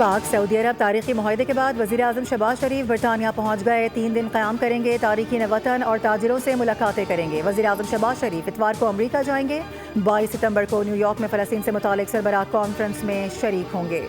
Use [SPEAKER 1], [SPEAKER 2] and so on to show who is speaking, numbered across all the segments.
[SPEAKER 1] पाक सऊदी अरब तारीखी मुआहदे के बाद वज़ीर आज़म शहबाज शरीफ बरतानिया पहुँच गए। 3 दिन क़याम करेंगे, तारीखी वतन और ताजिरों से मुलाकातें करेंगे। वज़ीर आज़म शहबाज शरीफ इतवार को अमरीका जाएंगे। 22 सितंबर को न्यूयॉर्क में फ़लस्तीन से मुतालिक सरबराह कॉन्फ्रेंस में शरीक होंगे।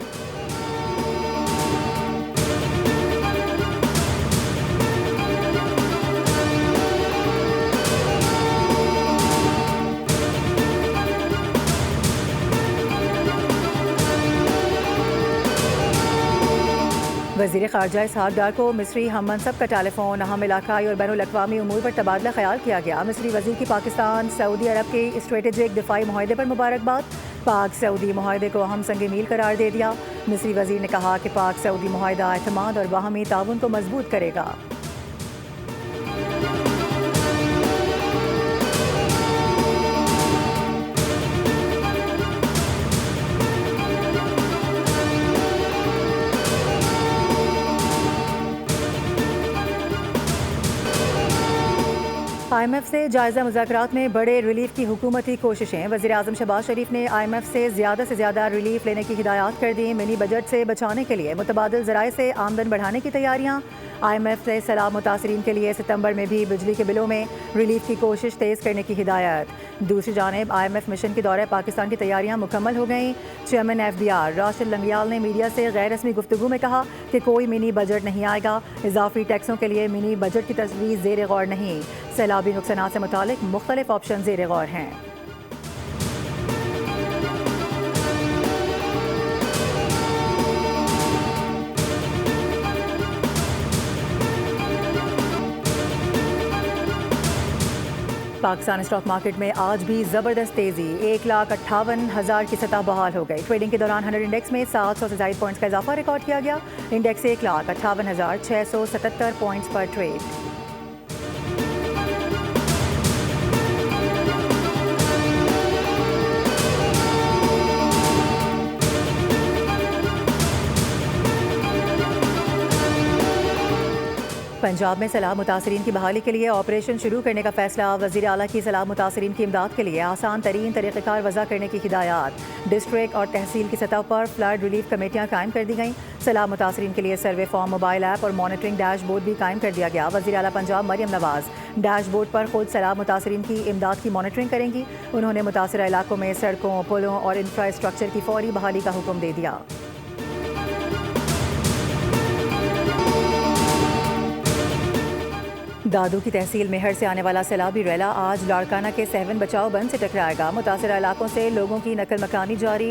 [SPEAKER 1] वज़ीर ख़ारजा इसहाक़ डार को मिस्री हम मनसब का टेलीफोन अहम इलाक़ाई और बैनुल-अक़वामी उमूर पर तबादला ख़याल किया गया। मिस्री वज़ीर की पाकिस्तान सऊदी अरब के स्ट्रेटेजिक दिफ़ाई मुआहदे पर मुबारकबाद। पाक सऊदी मुआहदे को अहम संग मील करार दे दिया। मिस्री वज़ीर ने कहा कि पाक सऊदी मुआहदा एतमाद और बाहमी ताउन को मजबूत करेगा। IMF से जायज़ा मुज़ाकरात में बड़े रिलीफ की हुकूमती कोशिशें। वज़ीर आज़म शहबाज शरीफ ने IMF से ज़्यादा रिलीफ लेने की हिदायत कर दी। मिनी बजट से बचाने के लिए मुतबादिल ज़राए से आमदन बढ़ाने की तैयारियाँ। IMF से सैलाब मुतासरीन के लिए सितंबर में भी बिजली के बिलों में रिलीफ की कोशिश तेज़ करने की हिदायत। दूसरी जानिब IMF मिशन के दौरे पाकिस्तान की तैयारियाँ मुकम्मल हो गईं। चेयरमैन FDR राशिद लंगड़ियाल ने मीडिया से गैर रस्मी गुफ्तगू में कहा कि कोई मिनी बजट नहीं आएगा। इजाफी टैक्सों के लिए मिनी बजट की तजवीज़ ज़ेर गौर नहीं। सैलाबी नुकसानात से मुतालिक मुख्तलिफ ऑप्शन ज़ेर गौर हैं। पाकिस्तान स्टॉक मार्केट में आज भी ज़बरदस्त तेज़ी। 1,58,000 की सतह बहाल हो गई। ट्रेडिंग के दौरान 100 इंडेक्स में 700 से ज़ायद पॉइंट्स का इजाफा रिकॉर्ड किया गया। इंडेक्स 1,58,677 पॉइंट्स पर ट्रेड। पंजाब में सैलाब मुतासरीन की बहाली के लिए ऑपरेशन शुरू करने का फैसला। वज़ीर आला की सैलाब मुतासरीन की इमदाद के लिए आसान तरीन तरीक़ेकार वज़ा करने की हिदायत। डिस्ट्रिक्ट और तहसील की सतह पर फ्लड रिलीफ कमेटियाँ कायम कर दी गईं। सैलाब मुतासरीन के लिए सर्वे फॉर्म, मोबाइल ऐप और मॉनिटरिंग डैशबोर्ड भी कायम कर दिया गया। वज़ीर आला पंजाब मरियम नवाज़ डैशबोर्ड पर खुद सैलाब मुतासरीन की इमदाद की मॉनिटरिंग करेंगी। उन्होंने मुतासरा इलाकों में सड़कों, पुलों और इंफ्रास्ट्रक्चर की फौरी बहाली का हुक्म दे दिया। दादू की तहसील मेहर से आने वाला सैलाबी रैला आज लाड़काना के सहवन बचाओ बंद से टकराएगा। मुतासरा इलाकों से लोगों की नकल मकानी जारी।